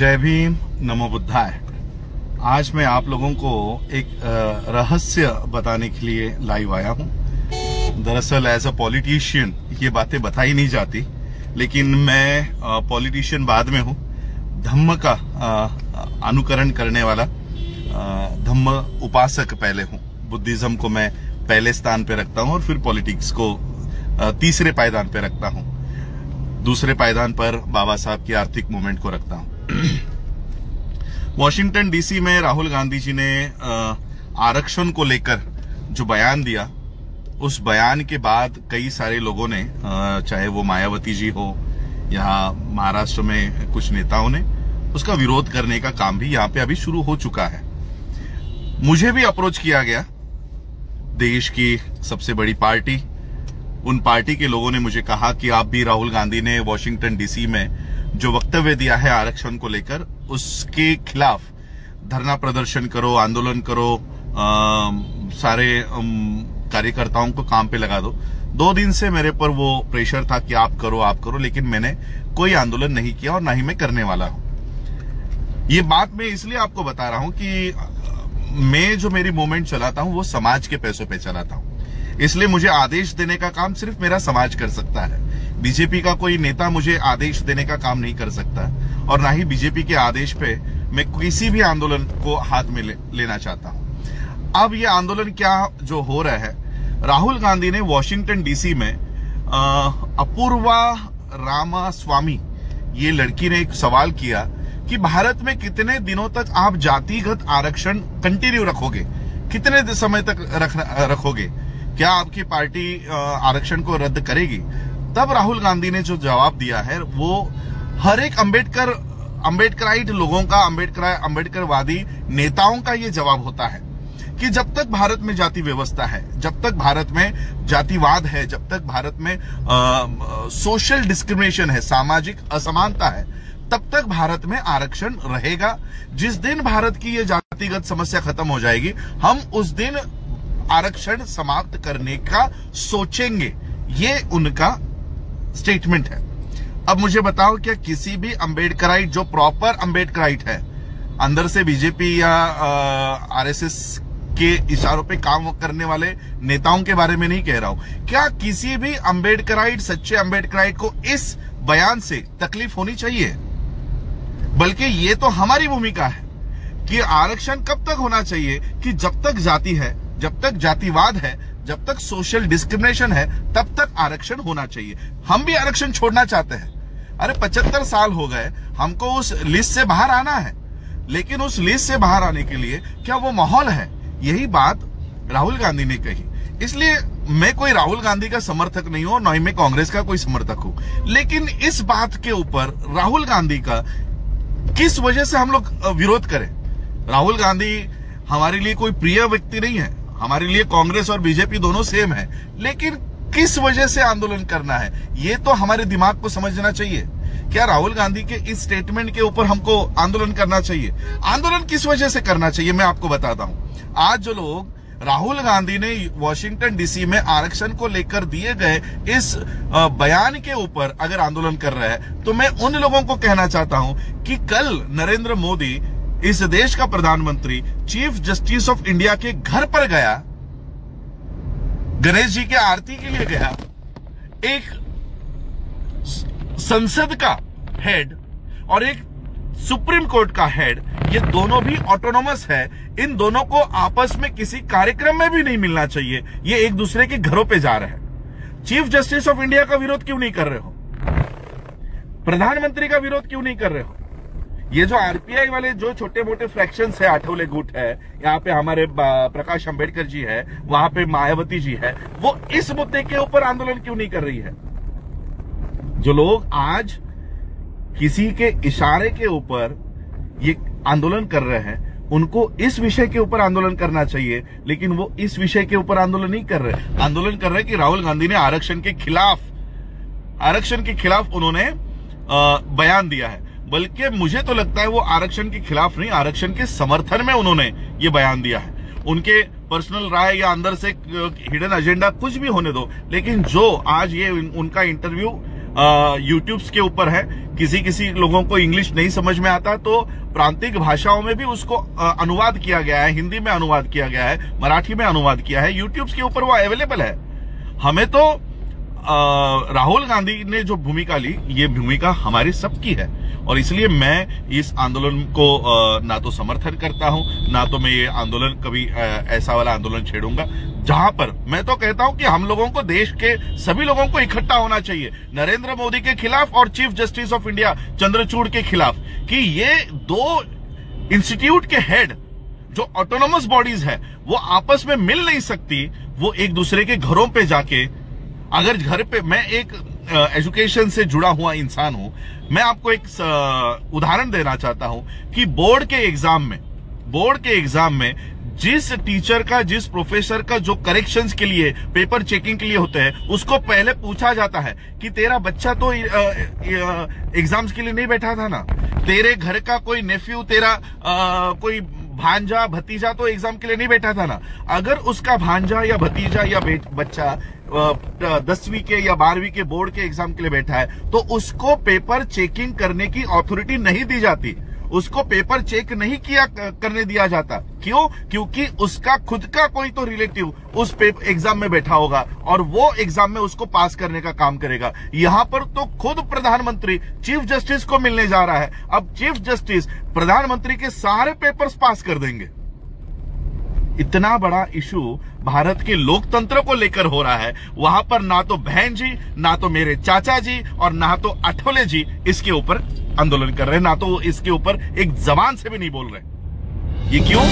जय भीम, नमो बुद्धाय। आज मैं आप लोगों को एक रहस्य बताने के लिए लाइव आया हूं। दरअसल एज अ पॉलिटिशियन ये बातें बताई नहीं जाती, लेकिन मैं पॉलिटिशियन बाद में हूं। धम्म का अनुकरण करने वाला धम्म उपासक पहले हूं। बुद्धिज्म को मैं पहले स्थान पे रखता हूं और फिर पॉलिटिक्स को तीसरे पायदान पे रखता हूं। दूसरे पायदान पर बाबा साहब की आर्थिक मूवमेंट को रखता हूं। वॉशिंगटन डीसी में राहुल गांधी जी ने आरक्षण को लेकर जो बयान दिया, उस बयान के बाद कई सारे लोगों ने, चाहे वो मायावती जी हो या महाराष्ट्र में कुछ नेताओं ने, उसका विरोध करने का काम भी यहां पे अभी शुरू हो चुका है। मुझे भी अप्रोच किया गया, देश की सबसे बड़ी पार्टी, उन पार्टी के लोगों ने मुझे कहा कि आप भी राहुल गांधी ने वॉशिंगटन डीसी में जो वक्तव्य दिया है आरक्षण को लेकर, उसके खिलाफ धरना प्रदर्शन करो, आंदोलन करो, सारे कार्यकर्ताओं को काम पे लगा दो। 2 दिन से मेरे पर वो प्रेशर था कि आप करो, लेकिन मैंने कोई आंदोलन नहीं किया और ना ही मैं करने वाला हूं। ये बात मैं इसलिए आपको बता रहा हूं कि मैं जो मेरी मूवमेंट चलाता हूं वो समाज के पैसों पे चलाता हूं, इसलिए मुझे आदेश देने का काम सिर्फ मेरा समाज कर सकता है। बीजेपी का कोई नेता मुझे आदेश देने का काम नहीं कर सकता, और ना ही बीजेपी के आदेश पे मैं किसी भी आंदोलन को हाथ में लेना चाहता हूं। अब ये आंदोलन क्या जो हो रहा है, राहुल गांधी ने वॉशिंगटन डीसी में अपूर्वा रामास्वामी ये लड़की ने एक सवाल किया कि भारत में कितने दिनों तक आप जातिगत आरक्षण कंटिन्यू रखोगे, कितने समय तक रखोगे, क्या आपकी पार्टी आरक्षण को रद्द करेगी? तब राहुल गांधी ने जो जवाब दिया है वो हर एक अम्बेडकराइट लोगों का, अम्बेडकरवादी नेताओं का ये जवाब होता है कि जब तक भारत में जाति व्यवस्था है, जब तक भारत में जातिवाद है, जब तक भारत में सोशल डिस्क्रिमिनेशन है, सामाजिक असमानता है, तब तक भारत में आरक्षण रहेगा। जिस दिन भारत की ये जातिगत समस्या खत्म हो जाएगी, हम उस दिन आरक्षण समाप्त करने का सोचेंगे। ये उनका स्टेटमेंट है। अब मुझे बताओ, क्या किसी भी अम्बेडकराइट, जो प्रॉपर अम्बेडकराइट है, अंदर से बीजेपी या आरएसएस के इशारों पे काम करने वाले नेताओं के बारे में नहीं कह रहा हूं, क्या किसी भी अम्बेडकराइट, सच्चे अम्बेडकराइट को इस बयान से तकलीफ होनी चाहिए? बल्कि ये तो हमारी भूमिका है कि आरक्षण कब तक होना चाहिए कि जब तक जाति है, जब तक जातिवाद है, जब तक सोशल डिस्क्रिमिनेशन है, तब तक आरक्षण होना चाहिए। हम भी आरक्षण छोड़ना चाहते हैं। अरे 75 साल हो गए, हमको उस लिस्ट से बाहर आना है, लेकिन उस लिस्ट से बाहर आने के लिए क्या वो माहौल है? यही बात राहुल गांधी ने कही। इसलिए मैं कोई राहुल गांधी का समर्थक नहीं हूं, न ही मैं कांग्रेस का कोई समर्थक हूं, लेकिन इस बात के ऊपर राहुल गांधी का किस वजह से हम लोग विरोध करें? राहुल गांधी हमारे लिए कोई प्रिय व्यक्ति नहीं है, हमारे लिए कांग्रेस और बीजेपी दोनों सेम है, लेकिन किस वजह से आंदोलन करना है, ये तो हमारे दिमाग को समझना चाहिए। क्या राहुल गांधी के इस स्टेटमेंट के ऊपर हमको आंदोलन करना चाहिए? आंदोलन किस वजह से करना चाहिए मैं आपको बताता हूं। आज जो लोग राहुल गांधी ने वॉशिंगटन डीसी में आरक्षण को लेकर दिए गए इस बयान के ऊपर अगर आंदोलन कर रहे हैं, तो मैं उन लोगों को कहना चाहता हूं कि कल नरेंद्र मोदी, इस देश का प्रधानमंत्री, चीफ जस्टिस ऑफ इंडिया के घर पर गया, गणेश जी के आरती के लिए गया। एक संसद का हेड और एक सुप्रीम कोर्ट का हेड, ये दोनों भी ऑटोनोमस है। इन दोनों को आपस में किसी कार्यक्रम में भी नहीं मिलना चाहिए। ये एक दूसरे के घरों पे जा रहे हैं। चीफ जस्टिस ऑफ इंडिया का विरोध क्यों नहीं कर रहे हो? प्रधानमंत्री का विरोध क्यों नहीं कर रहे हो? ये जो आरपीआई वाले जो छोटे मोटे फ्रैक्शंस है, आठवले गुट है, यहाँ पे हमारे प्रकाश अंबेडकर जी है, वहां पे मायावती जी है, वो इस मुद्दे के ऊपर आंदोलन क्यों नहीं कर रही है? जो लोग आज किसी के इशारे के ऊपर ये आंदोलन कर रहे हैं, उनको इस विषय के ऊपर आंदोलन करना चाहिए, लेकिन वो इस विषय के ऊपर आंदोलन नहीं कर रहे। आंदोलन कर रहे हैं कि राहुल गांधी ने आरक्षण के खिलाफ उन्होंने बयान दिया है। बल्कि मुझे तो लगता है वो आरक्षण के खिलाफ नहीं, आरक्षण के समर्थन में उन्होंने ये बयान दिया है। उनके पर्सनल राय या अंदर से हिडन एजेंडा कुछ भी होने दो, लेकिन जो आज ये उनका इंटरव्यू यूट्यूब्स के ऊपर है। किसी किसी लोगों को इंग्लिश नहीं समझ में आता तो प्रांतिक भाषाओं में भी उसको अनुवाद किया गया है, हिंदी में अनुवाद किया गया है, मराठी में अनुवाद किया है, यूट्यूब्स के ऊपर वो अवेलेबल है। हमें तो राहुल गांधी ने जो भूमिका ली, ये भूमिका हमारी सबकी है और इसलिए मैं इस आंदोलन को ना तो समर्थन करता हूं, ना तो मैं ये आंदोलन कभी ऐसा वाला आंदोलन छेड़ूंगा जहां पर मैं तो कहता हूं कि हम लोगों को, देश के सभी लोगों को इकट्ठा होना चाहिए नरेंद्र मोदी के खिलाफ और chief justice of India Chandrachud के खिलाफ, कि ये दो इंस्टीट्यूट के हेड जो ऑटोनोमस बॉडीज है वो आपस में मिल नहीं सकती। वो एक दूसरे के घरों पे जाके, अगर घर पे, मैं एक एजुकेशन से जुड़ा हुआ इंसान हूं, मैं आपको एक उदाहरण देना चाहता हूं कि बोर्ड के एग्जाम में जिस टीचर का, जिस प्रोफेसर का जो करेक्शंस के लिए, पेपर चेकिंग के लिए होते हैं, उसको पहले पूछा जाता है कि तेरा बच्चा तो एग्जाम्स के लिए नहीं बैठा था ना, तेरे घर का कोई नेफ्यू, तेरा कोई भांजा भतीजा तो एग्जाम के लिए नहीं बैठा था ना। अगर उसका भांजा या भतीजा या बच्चा 10वीं के या 12वीं के बोर्ड के एग्जाम के लिए बैठा है तो उसको पेपर चेकिंग करने की अथॉरिटी नहीं दी जाती, उसको पेपर चेक नहीं करने दिया जाता। क्यों? क्योंकि उसका खुद का कोई तो रिलेटिव उस एग्जाम में बैठा होगा और वो एग्जाम में उसको पास करने का काम करेगा। यहां पर तो खुद प्रधानमंत्री चीफ जस्टिस को मिलने जा रहा है। अब चीफ जस्टिस प्रधानमंत्री के सारे पेपर्स पास कर देंगे। इतना बड़ा इशू भारत के लोकतंत्र को लेकर हो रहा है, वहां पर ना तो बहन जी, ना तो मेरे चाचा जी और ना तो आठवले जी इसके ऊपर आंदोलन कर रहे हैं, ना तो इसके ऊपर एक जबान से भी नहीं बोल रहे। ये क्यों?